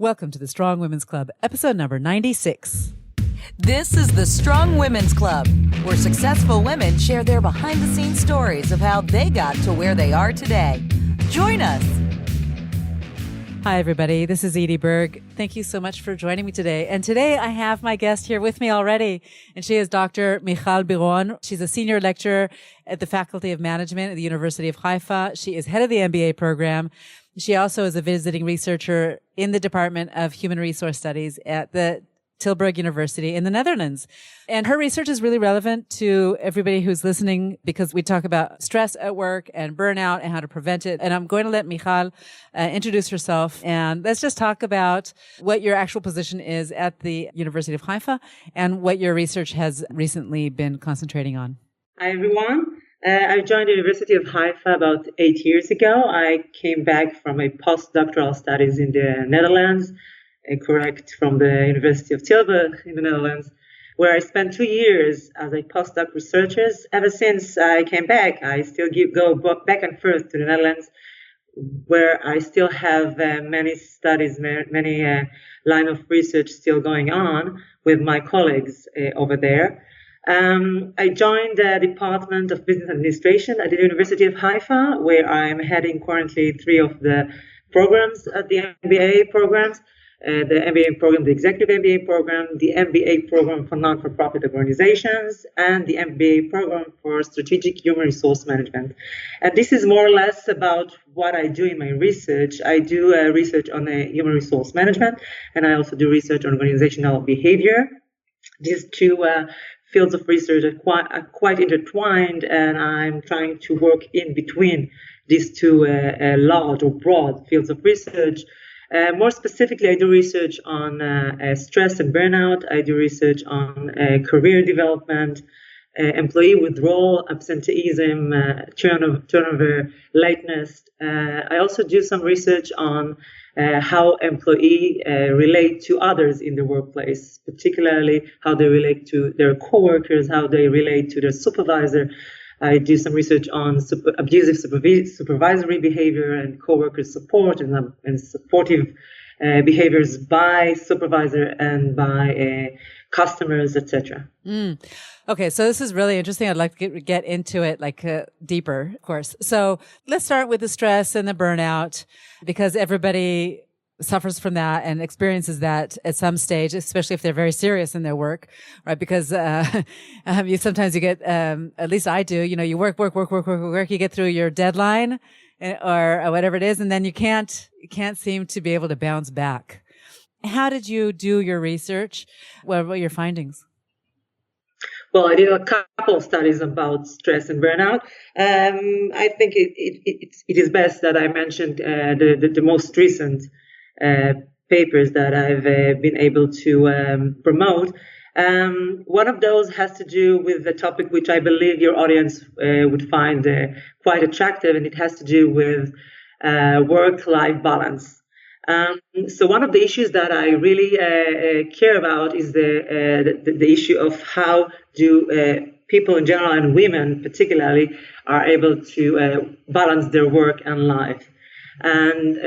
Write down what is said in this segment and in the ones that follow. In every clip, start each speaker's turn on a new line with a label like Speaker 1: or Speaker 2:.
Speaker 1: Welcome to the Strong Women's Club, episode number 96.
Speaker 2: This is the Strong Women's Club, where successful women share their behind-the-scenes stories of how they got to where they are today. Join us.
Speaker 1: Hi, everybody. This is Edie Berg. Thank you so much for joining me today. And today I have my guest here with me already, and she is Dr. Michal Biron. She's a senior lecturer at the Faculty of Management at the University of Haifa. She is head of the MBA program. She also is a visiting researcher in the Department of Human Resource Studies at the Tilburg University in the Netherlands. And her research is really relevant to everybody who's listening because we talk about stress at work and burnout and how to prevent it. And I'm going to let Michal introduce herself, and let's just talk about what your actual position is at the University of Haifa and what your research has recently been concentrating on.
Speaker 3: Hi, everyone. I joined the University of Haifa about 8 years ago. I came back from a postdoctoral studies in the Netherlands, from the University of Tilburg in the Netherlands, where I spent 2 years as a postdoc researcher. Ever since I came back, I still go back and forth to the Netherlands, where I still have many studies, many line of research still going on with my colleagues over there. I joined the Department of Business Administration at the University of Haifa, where I'm heading currently 3 of the programs at the MBA programs. The MBA program, the Executive MBA program, the MBA program for non-for-profit organizations, and the MBA program for Strategic Human Resource Management. And this is more or less about what I do in my research. I do research on human resource management, and I also do research on organizational behavior. These two fields of research are quite intertwined, and I'm trying to work in between these two large or broad fields of research. More specifically, I do research on stress and burnout. I do research on career development, employee withdrawal, absenteeism, turnover, lateness. I also do some research on how employees relate to others in the workplace, particularly how they relate to their coworkers, how they relate to their supervisor. I do some research on abusive supervisory behavior and coworker support and supportive behaviors by supervisor and by customers, etc.
Speaker 1: Okay, so this is really interesting. I'd like to get into it deeper, of course. So let's start with the stress and the burnout, because everybody suffers from that and experiences that at some stage, especially if they're very serious in their work, right? Because sometimes you get, at least I do, you work, you get through your deadline or whatever it is, and then you can't seem to be able to bounce back. How did you do your research? What were your findings?
Speaker 3: Well, I did a couple of studies about stress and burnout. I think it is best that I mentioned the most recent papers that I've been able to promote. One of those has to do with the topic which I believe your audience would find quite attractive, and it has to do with work-life balance. So one of the issues that I really care about is the issue of how do people in general and women particularly are able to balance their work and life. And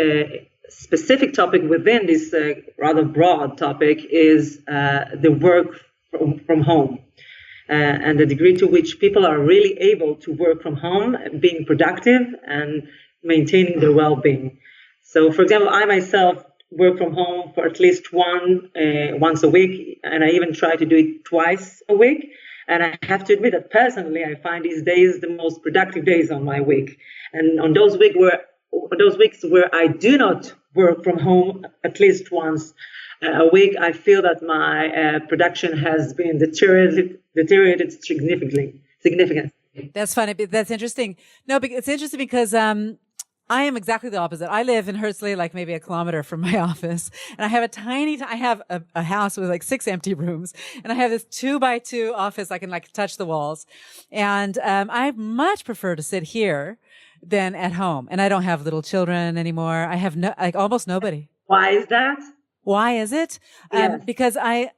Speaker 3: specific topic within this rather broad topic is the work from home and the degree to which people are really able to work from home, being productive and maintaining their well-being. So, for example, I myself work from home for at least once a week, and I even try to do it twice a week. And I have to admit that personally, I find these days the most productive days on my week. And on those weeks where I do not work from home at least once a week, I feel that my production has been deteriorated significantly.
Speaker 1: That's funny. That's interesting. No, it's interesting because I am exactly the opposite. I live in Herzliya, like maybe a kilometer from my office, and I have I have a house with 6 empty rooms, and I have this 2x2 office. I can touch the walls, and I much prefer to sit here than at home. And I don't have little children anymore. I have almost nobody.
Speaker 3: Why is that?
Speaker 1: Why is it?
Speaker 3: Yes.
Speaker 1: Because I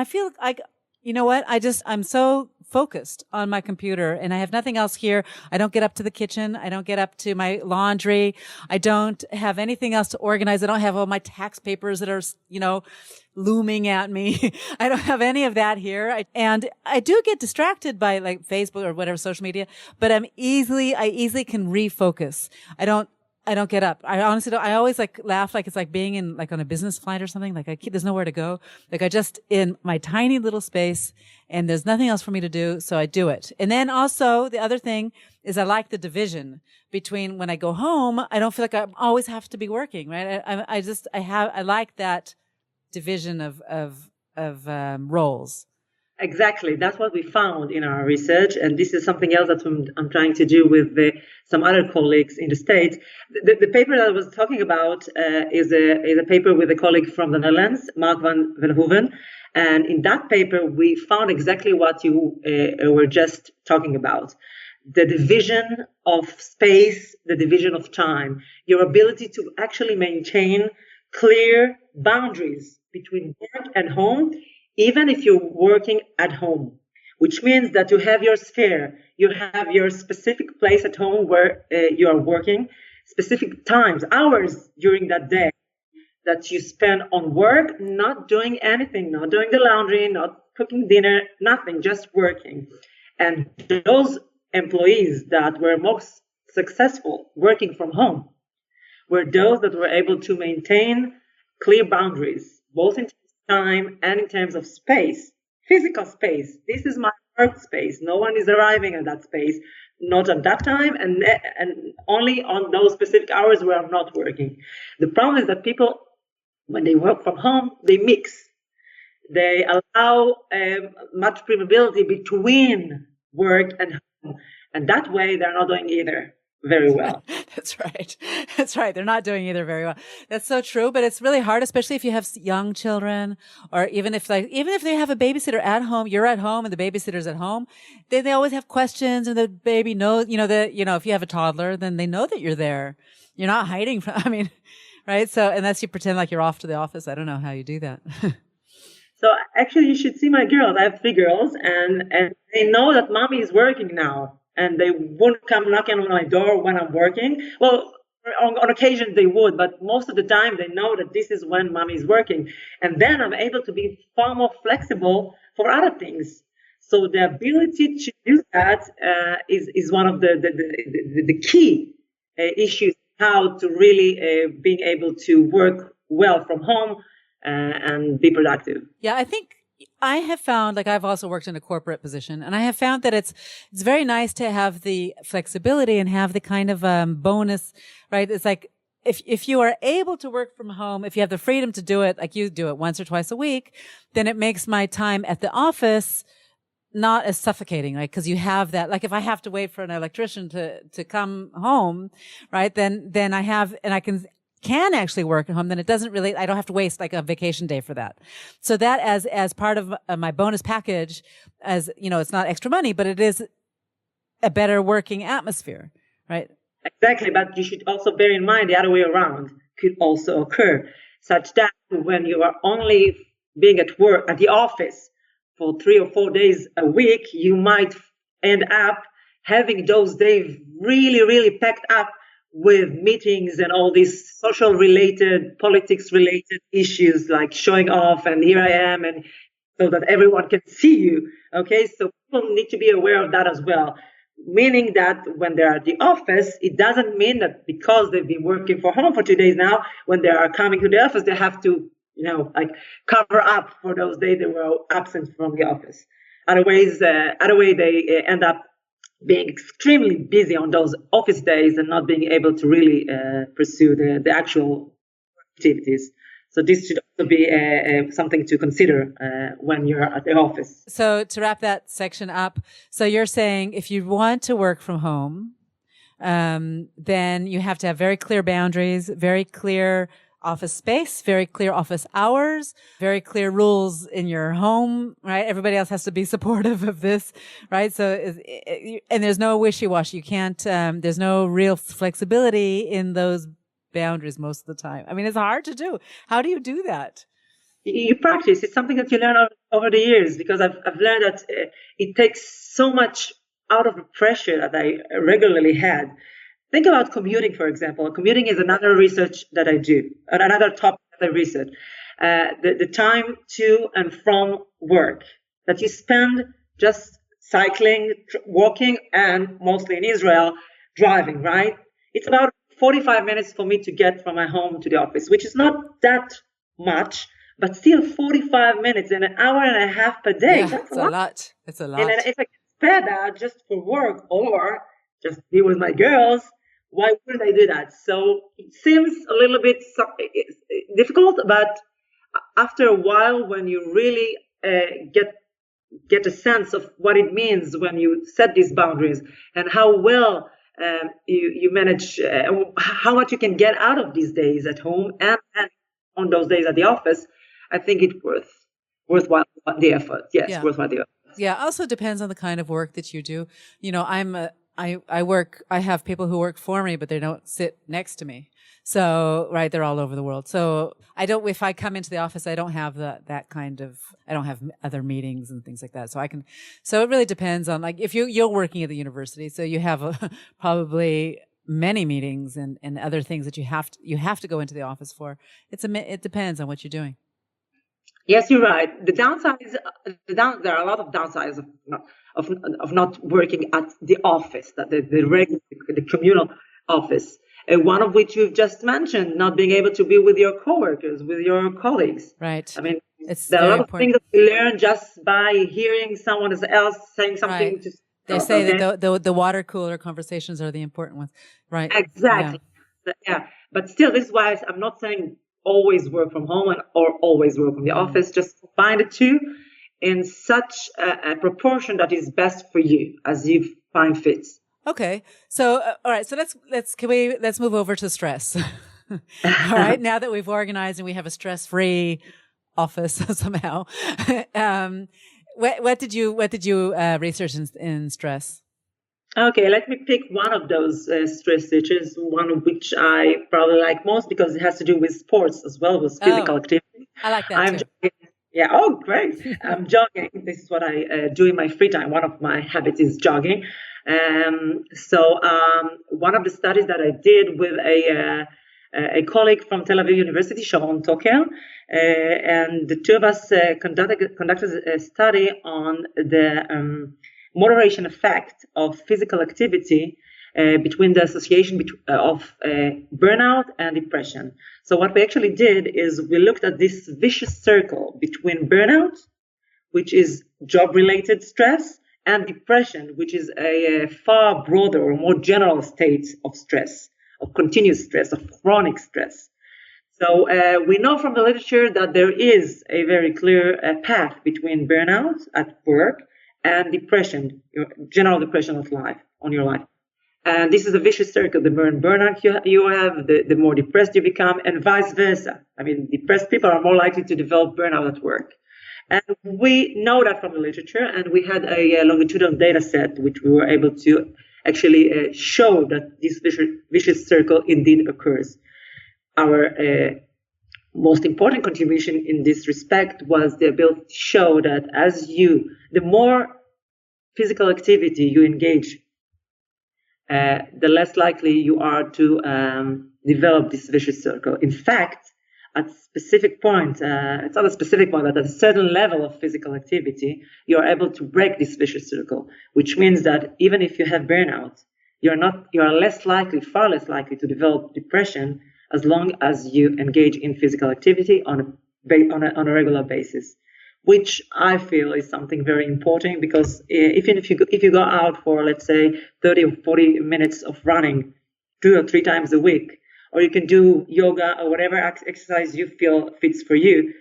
Speaker 1: feel like You know what? I'm so focused on my computer and I have nothing else here. I don't get up to the kitchen. I don't get up to my laundry. I don't have anything else to organize. I don't have all my tax papers that are, looming at me. I don't have any of that here. And I do get distracted by like Facebook or whatever social media, but I easily can refocus. I don't get up. I honestly don't. I always like laugh like it's like being in like on a business flight or something. Like there's nowhere to go. Like I just in my tiny little space and there's nothing else for me to do. So I do it. And then also the other thing is I like the division between when I go home. I don't feel like I always have to be working, right? I like that division of roles.
Speaker 3: Exactly. That's what we found in our research. And this is something else that I'm trying to do with some other colleagues in the States. The paper that I was talking about is a paper with a colleague from the Netherlands, Mark van Velhoeven. And in that paper, we found exactly what you were just talking about. The division of space, the division of time, your ability to actually maintain clear boundaries between work and home, even if you're working at home, which means that you have your sphere, you have your specific place at home where you are working, specific times, hours during that day that you spend on work, not doing anything, not doing the laundry, not cooking dinner, nothing, just working. And those employees that were most successful working from home were those that were able to maintain clear boundaries, both in time and in terms of space, physical space. This is my workspace. No one is arriving at that space, not at that time, and only on those specific hours where I'm not working. The problem is that people, when they work from home, they mix. They allow much permeability between work and home, and that way they're not doing either very well.
Speaker 1: That's right. That's right. They're not doing either very well. That's so true, but it's really hard, especially if you have young children or even if they have a babysitter at home, you're at home and the babysitter's at home, they always have questions and the baby knows, if you have a toddler, then they know that you're there. You're not hiding from, right? So unless you pretend like you're off to the office, I don't know how you do that.
Speaker 3: So actually you should see my girls. I have 3 girls and they know that mommy is working now. And they won't come knocking on my door when I'm working. Well, on occasion they would, but most of the time they know that this is when mommy is working. And then I'm able to be far more flexible for other things. So the ability to do that is one of the key issues, how to really being able to work well from home and be productive.
Speaker 1: Yeah, I think I have found, like I've also worked in a corporate position, and I have found that it's very nice to have the flexibility and have the kind of bonus, right? It's like if you are able to work from home, if you have the freedom to do it, like you do it once or twice a week, then it makes my time at the office not as suffocating, right? Because you have that, like if I have to wait for an electrician to come home, right? Then I have, and I can actually work at home, then it doesn't really, I don't have to waste like a vacation day for that. So that as part of my bonus package, as it's not extra money, but it is a better working atmosphere, right?
Speaker 3: Exactly. But you should also bear in mind the other way around could also occur, such that when you are only being at work at the office for 3 or 4 days a week, you might end up having those days really, really packed up with meetings and all these social related, politics related issues like showing off and here I am, and so that everyone can see you. Okay, so people need to be aware of that as well. Meaning that when they're at the office, it doesn't mean that because they've been working from home for 2 days now, when they are coming to the office, they have to, cover up for those days they were absent from the office. Otherwise, they end up being extremely busy on those office days and not being able to really pursue the actual activities. So this should also be something to consider when you're at the office.
Speaker 1: So to wrap that section up, so you're saying if you want to work from home, then you have to have very clear boundaries, very clear office space, very clear office hours, very clear rules in your home, right? Everybody else has to be supportive of this, right? So, and there's no wishy-washy. You can't, there's no real flexibility in those boundaries most of the time. It's hard to do. How do you do that?
Speaker 3: You practice. It's something that you learn over the years, because I've learned that it takes so much out of the pressure that I regularly had. Think about commuting, for example. Commuting is another research that I do, another topic that I research. The time to and from work that you spend just cycling, walking, and mostly in Israel, driving, right? It's about 45 minutes for me to get from my home to the office, which is not that much, but still 45 minutes in an hour and a half per day.
Speaker 1: Yeah,
Speaker 3: That's
Speaker 1: it's a lot. It's a lot.
Speaker 3: And if I can spare that just for work or just be with my girls, why wouldn't I do that? So it seems a little bit difficult, but after a while, when you really get a sense of what it means when you set these boundaries and how well you manage, how much you can get out of these days at home and on those days at the office, I think it's worthwhile the effort. Yes,
Speaker 1: Yeah.
Speaker 3: worthwhile the effort.
Speaker 1: Yeah. Also depends on the kind of work that you do. You know, I have people who work for me, but they don't sit next to me. So, right, they're all over the world. So if I come into the office, I don't have I don't have other meetings and things like that. So it really depends on, like, if you're working at the university, so you have probably many meetings and other things that you have to go into the office for. It depends on what you're doing.
Speaker 3: Yes, you're right. The downsides, there are a lot of downsides of not working at the office, the communal office. One of which you've just mentioned, not being able to be with your coworkers, with your colleagues.
Speaker 1: Right.
Speaker 3: I mean,
Speaker 1: it's
Speaker 3: there are a lot
Speaker 1: important.
Speaker 3: of things that we learn just by hearing someone else saying something.
Speaker 1: Right. They say that the water cooler conversations are the important ones. Right.
Speaker 3: Exactly. Yeah. But still, this is why I'm not saying always work from home or always work from the office. Just combine the two in such a proportion that is best for you as you find fits.
Speaker 1: Okay. So, all right. So let's move over to stress. All right. Now that we've organized and we have a stress-free office somehow, what did you research in stress?
Speaker 3: Okay, let me pick one of those stress teachers, one of which I probably like most because it has to do with sports as well, with physical activity.
Speaker 1: I like that too.
Speaker 3: Jogging. Yeah, oh, great. I'm jogging. This is what I do in my free time. One of my habits is jogging. So one of the studies that I did with a colleague from Tel Aviv University, Sharon Toker, and the two of us conducted a study on the moderation effect of physical activity between the association of burnout and depression. So what we actually did is we looked at this vicious circle between burnout, which is job-related stress, and depression, which is a far broader or more general state of stress, of continuous stress, of chronic stress. So we know from the literature that there is a very clear path between burnout at work and depression, general depression on your life. And this is a vicious circle. The more burnout you have, the more depressed you become, and vice versa. I mean, depressed people are more likely to develop burnout at work. And we know that from the literature, and we had a longitudinal data set which we were able to actually show that this vicious circle indeed occurs. Our most important contribution in this respect was the ability to show that the more physical activity you engage, the less likely you are to develop this vicious circle. In fact, at a specific point, it's not a specific point, but at a certain level of physical activity, you are able to break this vicious circle, which means that even if you have burnout, you are far less likely to develop depression as long as you engage in physical activity on a regular basis, which I feel is something very important, because even if you go out for, let's say, 30 or 40 minutes of running 2 or 3 times a week, or you can do yoga or whatever exercise you feel fits for you,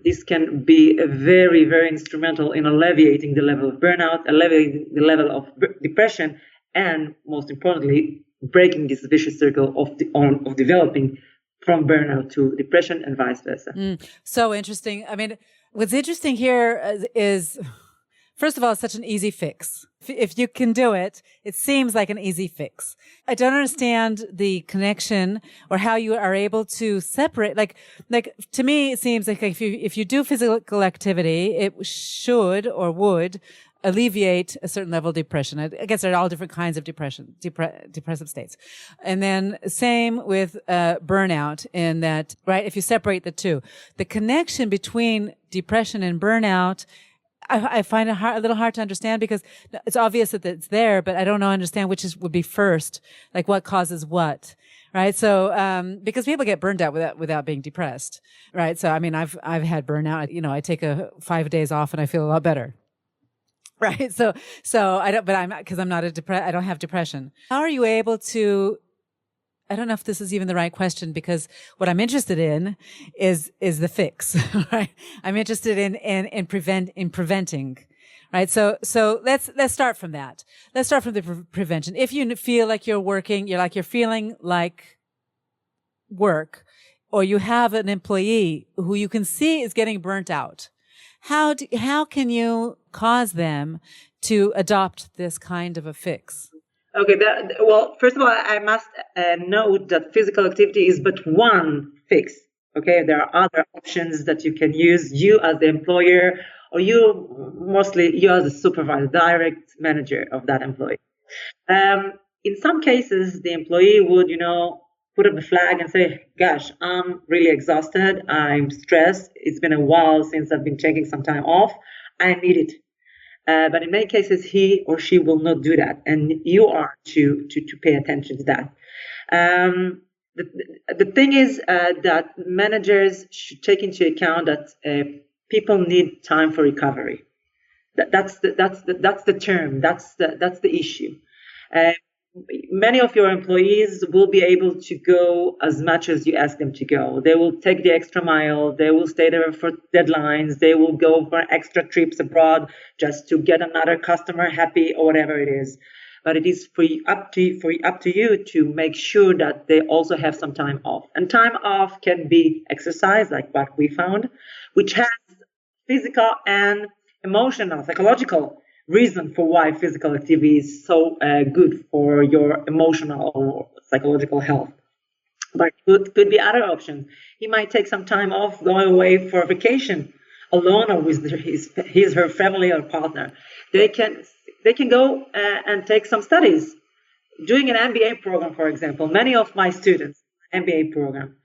Speaker 3: this can be very, very instrumental in alleviating the level of burnout, alleviating the level of depression, and most importantly, breaking this vicious circle of developing from burnout to depression and vice versa.
Speaker 1: So interesting. I mean, what's interesting here is, first of all, it's such an easy fix. if you can do it, it seems like an easy fix. I don't understand the connection or how you are able to separate. Like to me, it seems like if you do physical activity, it should or would alleviate a certain level of depression. I guess there are all different kinds of depressive states. And then same with burnout in that, right? If you separate the two, the connection between depression and burnout, I find it a little hard to understand because it's obvious that it's there, but I don't understand which would be first, like what causes what. Right. So, because people get burned out without being depressed. Right. So, I mean, I've had burnout. I take 5 days off and I feel a lot better. Right. So I don't, but because I'm not I don't have depression. How are you able to, I don't know if this is even the right question because what I'm interested in is the fix, right? I'm interested in preventing, right? So let's start from that. Let's start from the prevention. If you feel like you're feeling like work, or you have an employee who you can see is getting burnt out, how can you cause them to adopt this kind of a fix?
Speaker 3: Okay, well, first of all, I must note that physical activity is but one fix. Okay, there are other options that you can use, you as the employer, or mostly you as a supervisor, direct manager of that employee. In some cases, the employee would, put up the flag and say, gosh, I'm really exhausted. I'm stressed. It's been a while since I've been taking some time off. I need it. But in many cases, he or she will not do that. And you are to pay attention to that. The thing is that managers should take into account that people need time for recovery. That's the term. That's the issue. Many of your employees will be able to go as much as you ask them to go. They will take the extra mile. They will stay there for deadlines. They will go for extra trips abroad just to get another customer happy or whatever it is. But it is up to you to make sure that they also have some time off. And time off can be exercise, like what we found, which has physical and emotional, psychological reason for why physical activity is so good for your emotional or psychological health. But it could be other options. He might take some time off, going away for a vacation alone or with her family or partner. They can go and take some studies. Doing an MBA program, for example, many of my students, MBA program,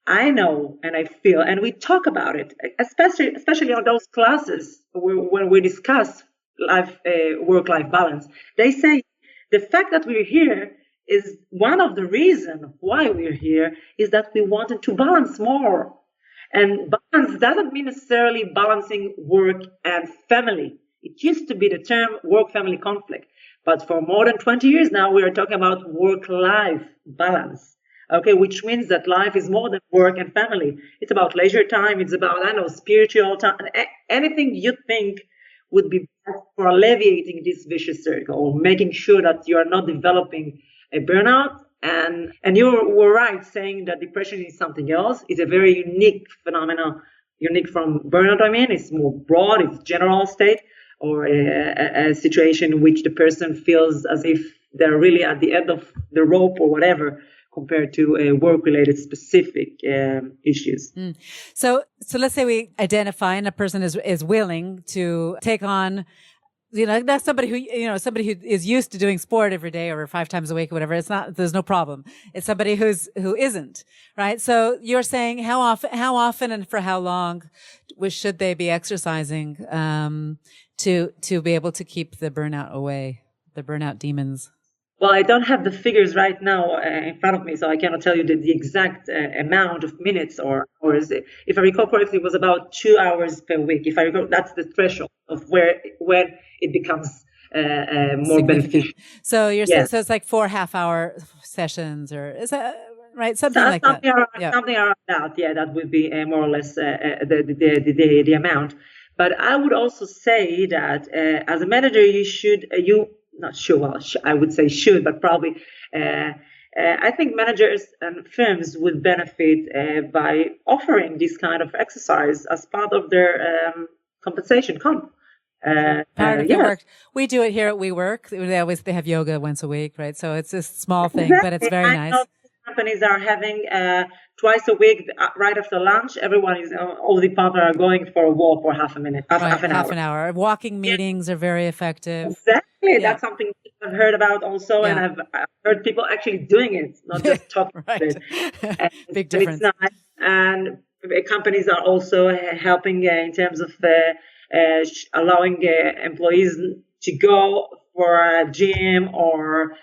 Speaker 3: I know and I feel, and we talk about it, especially on those classes when we discuss work-life balance. They say the fact that we're here is one of the reasons why we're here is that we wanted to balance more. And balance doesn't mean necessarily balancing work and family. It used to be the term work-family conflict. But for more than 20 years now, we are talking about work-life balance. Okay, which means that life is more than work and family. It's about leisure time. It's about, spiritual time. Anything you think would be best for alleviating this vicious circle or making sure that you are not developing a burnout. And you were right saying that depression is something else. It's a very unique phenomenon, unique from burnout. It's more broad, it's general state or a situation in which the person feels as if they're really at the end of the rope or whatever, compared to work-related specific issues.
Speaker 1: So let's say we identify and a person is willing to take on, that's somebody who is used to doing sport every day or 5 times a week or whatever. There's no problem. It's somebody who isn't, right? So you're saying how often and for how long should they be exercising to be able to keep the burnout away, the burnout demons?
Speaker 3: Well, I don't have the figures right now in front of me, so I cannot tell you the exact amount of minutes or is it, if I recall correctly, it was about 2 hours per week. If I recall, that's the threshold of when it becomes more beneficial.
Speaker 1: So you're saying, so it's like 4 half-hour sessions, or is that right? Something like that.
Speaker 3: Something around that. Yeah, that would be more or less the amount. But I would also say that as a manager, I would say should, but probably I think managers and firms would benefit by offering this kind of exercise as part of their compensation.
Speaker 1: Part of the
Speaker 3: Yeah,
Speaker 1: work. We do it here at WeWork. They have yoga once a week, right? So it's a small thing, but it's
Speaker 3: exactly.
Speaker 1: very
Speaker 3: I
Speaker 1: nice.
Speaker 3: know companies are having twice a week, right after lunch. Everyone is all the partners are going for a walk for half a minute, half
Speaker 1: Right,
Speaker 3: an
Speaker 1: half
Speaker 3: hour.
Speaker 1: an hour. Walking
Speaker 3: Yeah,
Speaker 1: meetings are very effective.
Speaker 3: exactly.
Speaker 1: Yeah,
Speaker 3: That's something I've heard about also, and
Speaker 1: yeah.
Speaker 3: I've heard people actually doing it, not just talking about
Speaker 1: Right.
Speaker 3: it. And,
Speaker 1: Big
Speaker 3: and it's
Speaker 1: difference.
Speaker 3: nice. And companies are also helping in terms of allowing employees to go for a gym or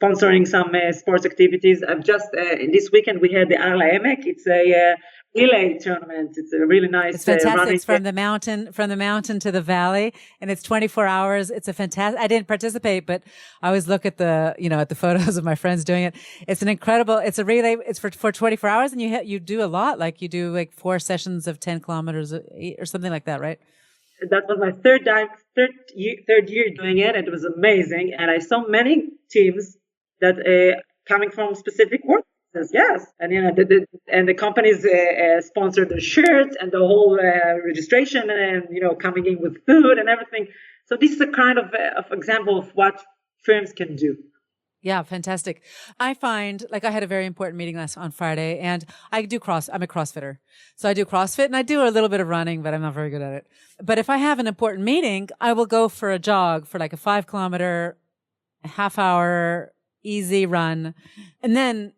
Speaker 3: sponsoring some sports activities. I've just this weekend we had the Arla Emek. It's a relay tournament. It's a really nice
Speaker 1: It's fantastic.
Speaker 3: running.
Speaker 1: It's from the mountain to the valley, and it's 24 hours. It's a fantastic. I didn't participate, but I always look at the photos of my friends doing it. It's an incredible. It's a relay. It's for 24 hours, and you do a lot. Like you do like 4 sessions of 10 kilometers or something like that, right?
Speaker 3: That was my third year doing it. It was amazing, and I saw many teams that coming from specific work. Yes, and the companies sponsored the shirts and the whole registration, and coming in with food and everything. So this is a kind of example of what firms can do.
Speaker 1: Yeah, fantastic. I find like I had a very important meeting on Friday, and I'm a CrossFitter. So I do CrossFit and I do a little bit of running, but I'm not very good at it. But if I have an important meeting, I will go for a jog for like a 5 kilometer, a half hour, easy run, and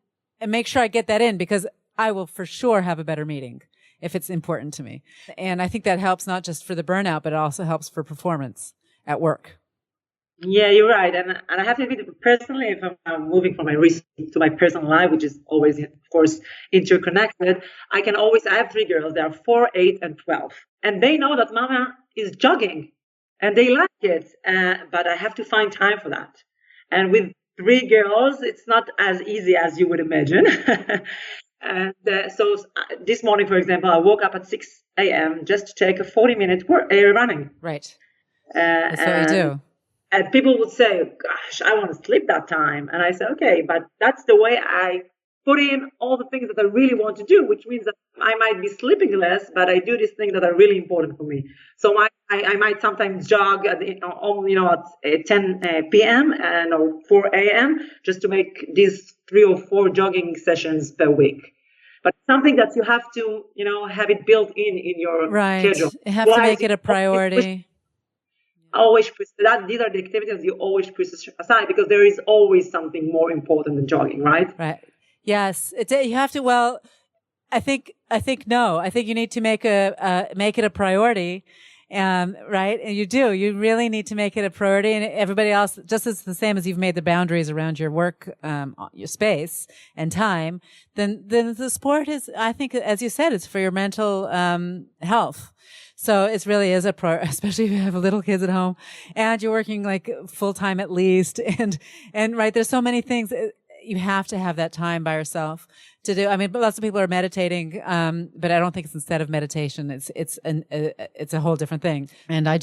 Speaker 1: make sure I get that in because I will for sure have a better meeting if it's important to me. And I think that helps not just for the burnout, but it also helps for performance at work.
Speaker 3: Yeah, you're right. And I have to admit, personally, if I'm moving from my research to my personal life, which is always, of course, interconnected, I have 3 girls. They are 4, 8, and 12. And they know that mama is jogging and they like it. But I have to find time for that. And with 3 girls, it's not as easy as you would imagine. And so this morning, for example, I woke up at 6 a.m. just to take a 40-minute running.
Speaker 1: Right. That's what we do.
Speaker 3: And people would say, gosh, I want to sleep that time. And I say, okay, but that's the way I put in all the things that I really want to do, which means that I might be sleeping less, but I do these things that are really important for me. So I might sometimes jog at 10 p.m. or 4 a.m. just to make these 3 or 4 jogging sessions per week. But something that you have to, have it built in your schedule.
Speaker 1: You have to make it a priority.
Speaker 3: Always push that. These are the activities you always push aside because there is always something more important than jogging, right?
Speaker 1: Right. Yes. You have to. Well, I think no. I think you need to make it a priority, right? And you do. You really need to make it a priority, and everybody else just as the same as you've made the boundaries around your work, your space and time. Then the sport is. I think, as you said, it's for your mental health. So it really is especially if you have little kids at home and you're working like full time at least. And right, there's so many things you have to have that time by yourself to do. I mean, lots of people are meditating, but I don't think it's instead of meditation. It's a whole different thing. And I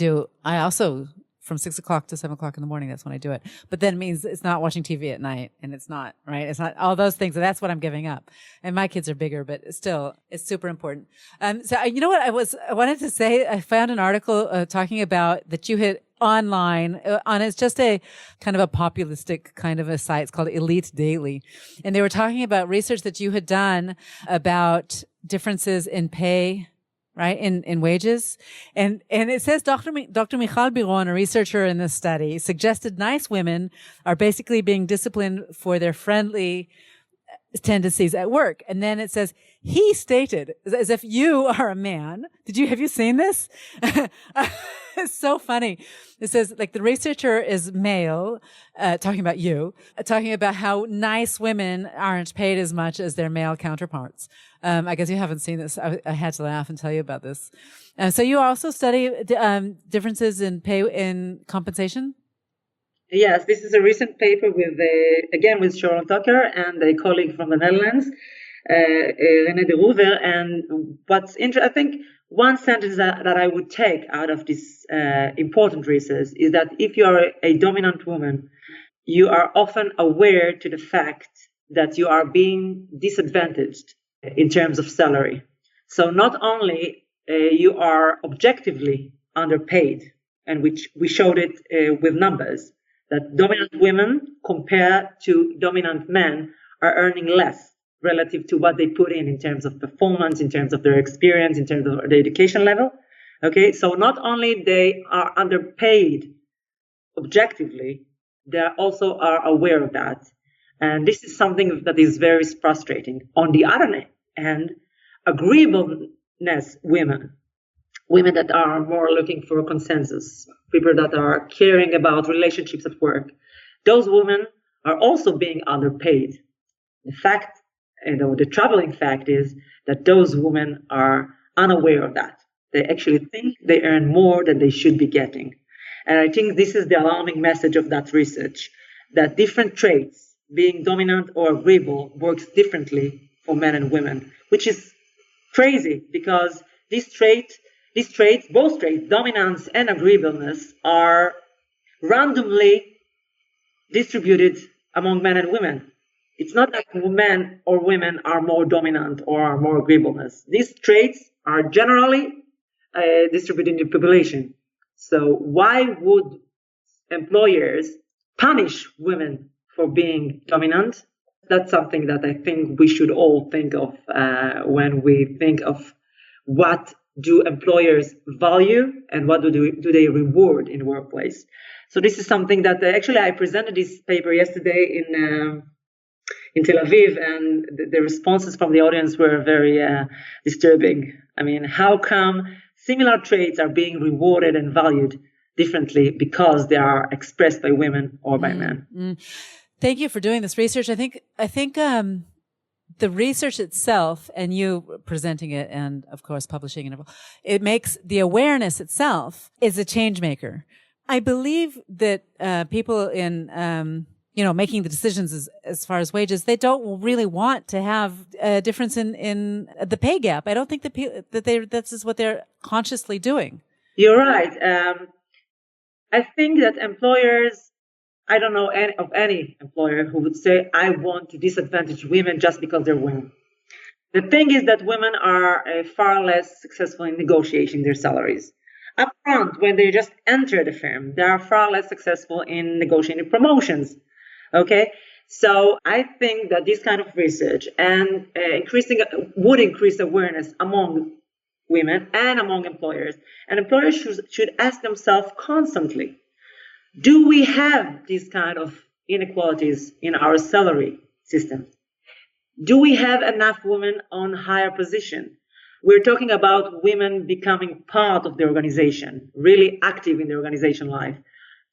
Speaker 1: also from 6 o'clock to 7 o'clock in the morning. That's when I do it. But then it means it's not watching TV at night, and it's not, right? It's not all those things. And that's what I'm giving up. And my kids are bigger, but still, it's super important. So you know what I wanted to say? I found an article talking about that you had online on it's just a kind of a populistic kind of a site. It's called Elite Daily. And they were talking about research that you had done about differences in pay, right? In wages. And it says Dr. Michal Biron, a researcher in this study, suggested nice women are basically being disciplined for their friendly tendencies at work. And then it says, he stated, as if you are a man. Have you seen this? It's so funny. It says, like, the researcher is male, talking about you, talking about how nice women aren't paid as much as their male counterparts. I guess you haven't seen this. I had to laugh and tell you about this. So you also study differences in pay in compensation?
Speaker 3: Yes, this is a recent paper with Sharon Tucker and a colleague from the Netherlands, René de Rouver. And what's interesting, I think one sentence that I would take out of this important research is that if you are a dominant woman, you are often aware to the fact that you are being disadvantaged in terms of salary. So not only you are objectively underpaid, and which we showed it with numbers, that dominant women compared to dominant men are earning less relative to what they put in terms of performance, in terms of their experience, in terms of their education level. Okay, so not only they are underpaid objectively, they also are aware of that. And this is something that is very frustrating. On the other hand, agreeableness women that are more looking for consensus, people that are caring about relationships at work, those women are also being underpaid. The fact, the troubling fact is that those women are unaware of that. They actually think they earn more than they should be getting. And I think this is the alarming message of that research, that different traits, being dominant or agreeable, works differently for men and women, which is crazy because these traits, both traits, dominance and agreeableness, are randomly distributed among men and women. It's not that men or women are more dominant or are more agreeableness. These traits are generally distributed in the population. So why would employers punish women for being dominant? That's something that I think we should all think of when we think of what do employers value and what do they reward in the workplace. So this is something that actually I presented this paper yesterday in Tel Aviv, and the responses from the audience were very disturbing. I mean, how come similar traits are being rewarded and valued differently because they are expressed by women or by men?
Speaker 1: Thank you for doing this research. I think the research itself, and you presenting it and of course publishing it makes the awareness itself is a change maker. I believe that people in making the decisions as far as wages, they don't really want to have a difference in the pay gap. I don't think this is what they're consciously doing.
Speaker 3: You're right. I think that employers, I don't know of any employer who would say, I want to disadvantage women just because they're women. The thing is that women are far less successful in negotiating their salaries. Up front, when they just enter the firm, they are far less successful in negotiating promotions. Okay, so I think that this kind of research and would increase awareness among women and among employers. And employers should ask themselves constantly, do we have these kind of inequalities in our salary system? Do we have enough women on higher position? We're talking about women becoming part of the organization, really active in the organization life.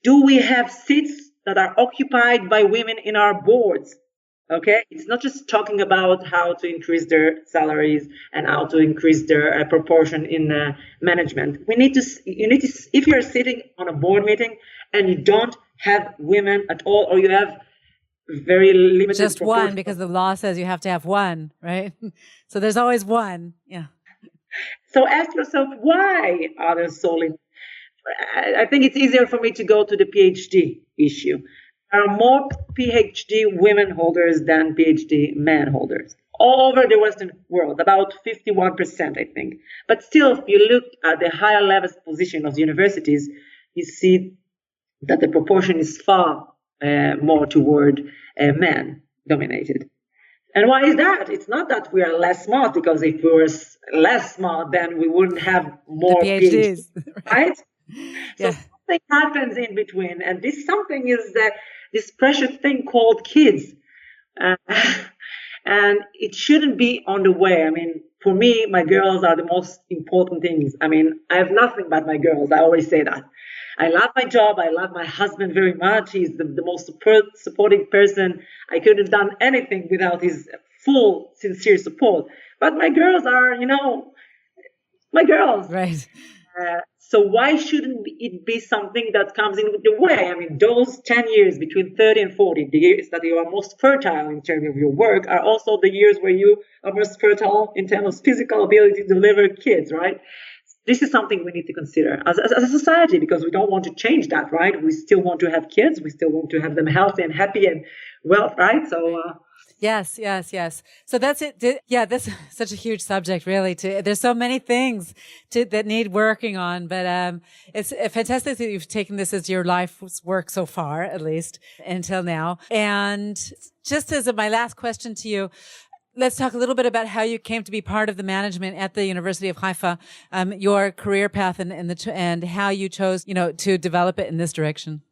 Speaker 3: Do we have seats that are occupied by women in our boards? Okay, it's not just talking about how to increase their salaries and how to increase their proportion in management. You need to, if you're sitting on a board meeting and you don't have women at all, or you have very limited
Speaker 1: just one, because the law says you have to have one, right? So there's always one. Yeah.
Speaker 3: So ask yourself, why are there so limited? I think it's easier for me to go to the PhD issue. There are more PhD women holders than PhD men holders all over the Western world, about 51%, I think. But still, if you look at the higher level position of the universities, you see that the proportion is far more toward men dominated. And why is that? It's not that we are less smart, because if we were less smart, then we wouldn't have more
Speaker 1: PhDs,
Speaker 3: right?
Speaker 1: Yeah.
Speaker 3: So something happens in between, and this something is this precious thing called kids. And it shouldn't be on the way. I mean, for me, my girls are the most important things. I mean, I have nothing but my girls. I always say that. I love my job. I love my husband very much. He's the most supporting person. I couldn't have done anything without his full, sincere support. But my girls are, my girls.
Speaker 1: Right.
Speaker 3: So why shouldn't it be something that comes in the way? I mean, those 10 years between 30 and 40, the years that you are most fertile in terms of your work, are also the years where you are most fertile in terms of physical ability to deliver kids, right? This is something we need to consider as a society, because we don't want to change that, right? We still want to have kids. We still want to have them healthy and happy and well, right? So
Speaker 1: Yes, yes, yes. So that's it. Yeah, that's such a huge subject, really. There's so many things that need working on, but it's fantastic that you've taken this as your life's work so far, at least until now. And just as my last question to you, let's talk a little bit about how you came to be part of the management at the University of Haifa, your career path, and how you chose, to develop it in this direction.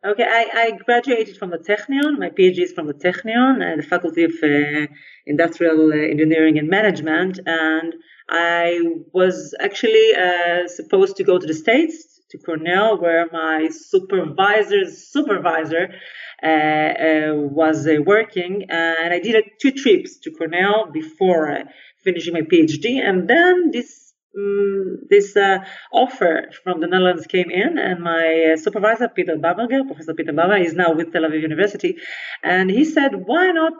Speaker 3: Okay, I graduated from the Technion. My PhD is from the Technion, the Faculty of Industrial Engineering and Management. And I was actually supposed to go to the States, to Cornell, where my supervisor's supervisor was working. And I did 2 trips to Cornell before finishing my PhD. And then this offer from the Netherlands came in, and my supervisor, Professor Peter Baberger, is now with Tel Aviv University, and he said, why not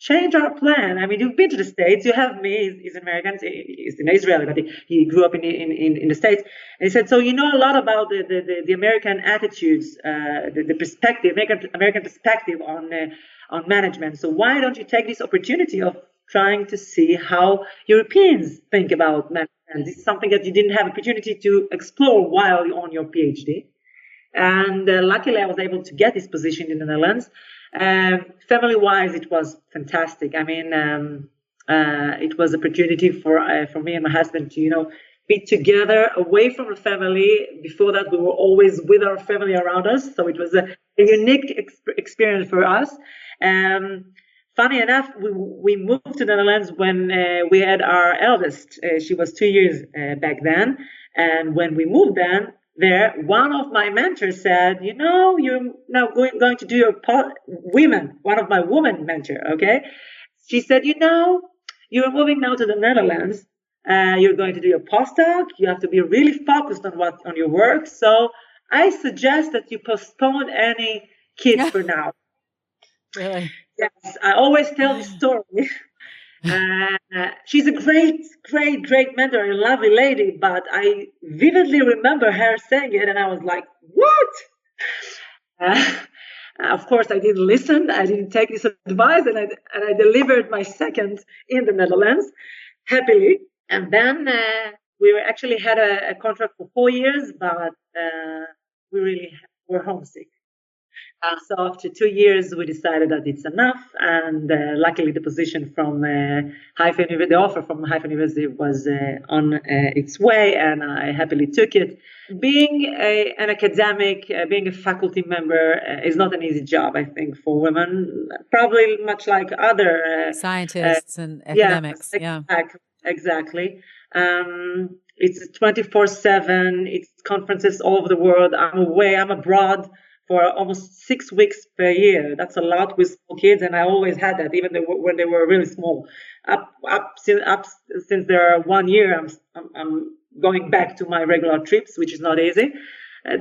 Speaker 3: change our plan? I mean, you've been to the States, you have me, he's American, he's an Israeli, but he grew up in the States, and he said, so you know a lot about the American attitudes, the perspective, American perspective on management, so why don't you take this opportunity of trying to see how Europeans think about management? And this is something that you didn't have opportunity to explore while you're on your PhD. And luckily, I was able to get this position in the Netherlands. Family-wise, it was fantastic. I mean, it was an opportunity for me and my husband to, be together away from the family. Before that, we were always with our family around us. So it was a unique experience for us. Funny enough, we moved to the Netherlands when we had our eldest. She was 2 years back then. And when we moved there, one of my mentors said, you're now going to do your one of my women mentor, okay? She said, you're moving now to the Netherlands. You're going to do your postdoc. You have to be really focused on your work. So I suggest that you postpone any kids for now.
Speaker 1: Really?
Speaker 3: Yes, I always tell this story. She's a great mentor, a lovely lady, but I vividly remember her saying it, and I was like, what? Of course, I didn't listen. I didn't take this advice, and I delivered my second in the Netherlands, happily. And then we actually had a contract for 4 years, but we really were homesick. So after 2 years, we decided that it's enough, and luckily the position from Haifa University, the offer from Haifa University was on its way, and I happily took it. Being an academic, being a faculty member is not an easy job, I think, for women, probably much like other
Speaker 1: scientists and academics. Yeah,
Speaker 3: exactly. It's 24/7. It's conferences all over the world. I'm abroad for almost 6 weeks per year. That's a lot with small kids, and I always had that, even when they were really small. Up since they're 1 year, I'm going back to my regular trips, which is not easy.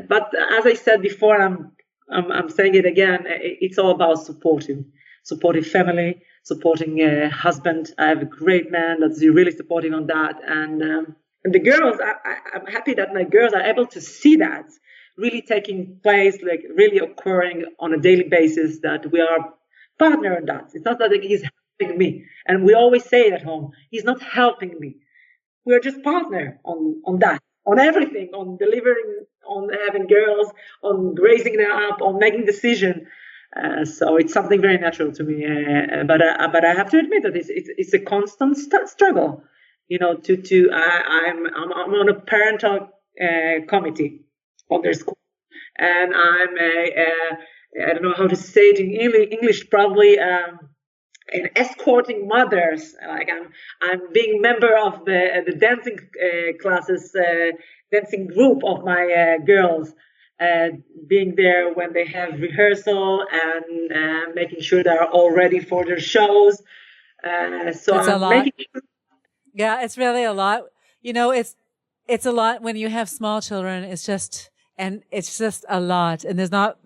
Speaker 3: But as I said before, I'm saying it again. It's all about supportive family, supporting husband. I have a great man that's really supporting on that, and the girls. I'm happy that my girls are able to see that really taking place, like really occurring on a daily basis, that we are partner in that. It's not that he's helping me. And we always say it at home, he's not helping me. We're just partner on that, on everything, on delivering, on having girls, on raising them up, on making decisions. So it's something very natural to me. But I have to admit that it's a constant struggle. I'm on a parental committee of their school, and I'm I don't know how to say it in English, probably in escorting mothers. Like I'm being member of the dancing classes, dancing group of my girls, being there when they have rehearsal and making sure they're all ready for their shows. So
Speaker 1: it's
Speaker 3: I'm
Speaker 1: a lot.
Speaker 3: making sure.
Speaker 1: Yeah, it's really a lot. It's a lot when you have small children. It's just a lot. And there's not,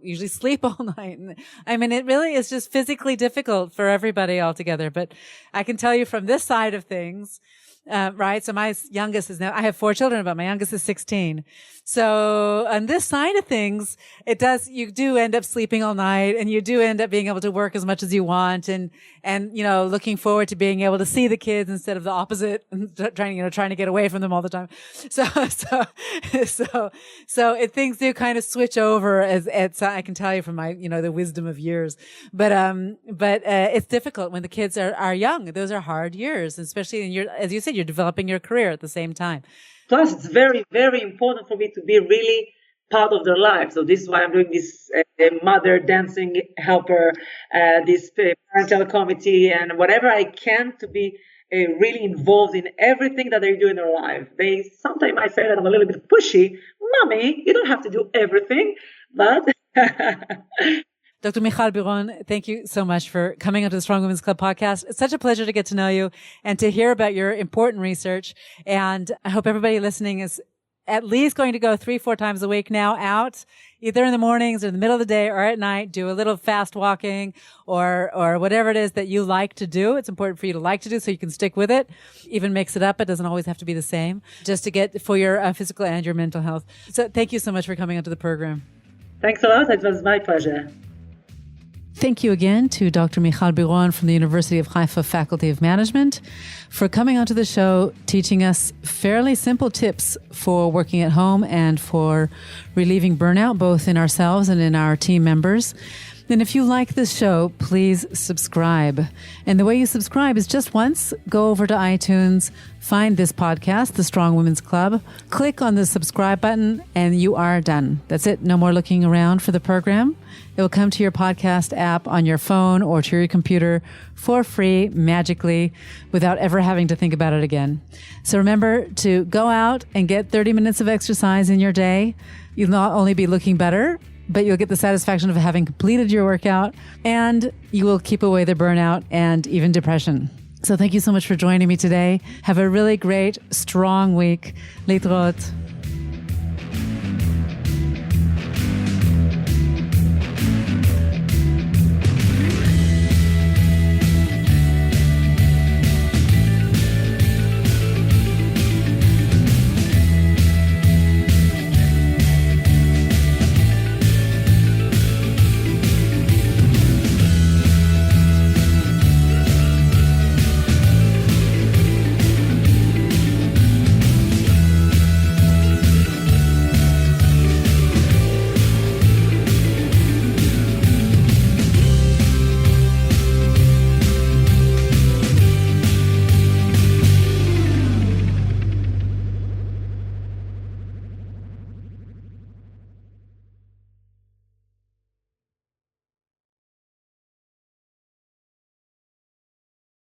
Speaker 1: usually sleep all night. And, I mean, it really is just physically difficult for everybody altogether. But I can tell you from this side of things, right? So my youngest is now, I have 4 children, but my youngest is 16. So on this side of things, you do end up sleeping all night, and you do end up being able to work as much as you want, and, looking forward to being able to see the kids instead of the opposite, trying to get away from them all the time. So things do kind of switch over as I can tell you from my, the wisdom of years. But it's difficult when the kids are young. Those are hard years, especially as you said, you're developing your career at the same time.
Speaker 3: Plus, it's very, very important for me to be really part of their life. So this is why I'm doing this mother dancing helper, this parental committee, and whatever I can to be really involved in everything that they do in their life. Sometimes I say that I'm a little bit pushy. Mommy, you don't have to do everything, but...
Speaker 1: Dr. Michal Biron, thank you so much for coming onto the Strong Women's Club podcast. It's such a pleasure to get to know you and to hear about your important research. And I hope everybody listening is at least going to go 3-4 times a week now out, either in the mornings or in the middle of the day or at night, do a little fast walking or whatever it is that you like to do. It's important for you to like to do so you can stick with it. Even mix it up. It doesn't always have to be the same, just to get for your physical and your mental health. So thank you so much for coming onto the program.
Speaker 3: Thanks a lot. It was my pleasure.
Speaker 1: Thank you again to Dr. Michal Biron from the University of Haifa Faculty of Management for coming onto the show, teaching us fairly simple tips for working at home and for relieving burnout, both in ourselves and in our team members. And if you like this show, please subscribe. And the way you subscribe is just once, go over to iTunes, find this podcast, The Strong Women's Club, click on the subscribe button, and you are done. That's it. No more looking around for the program. It will come to your podcast app on your phone or to your computer for free, magically, without ever having to think about it again. So remember to go out and get 30 minutes of exercise in your day. You'll not only be looking better, but you'll get the satisfaction of having completed your workout, and you will keep away the burnout and even depression. So thank you so much for joining me today. Have a really great, strong week. Litrot.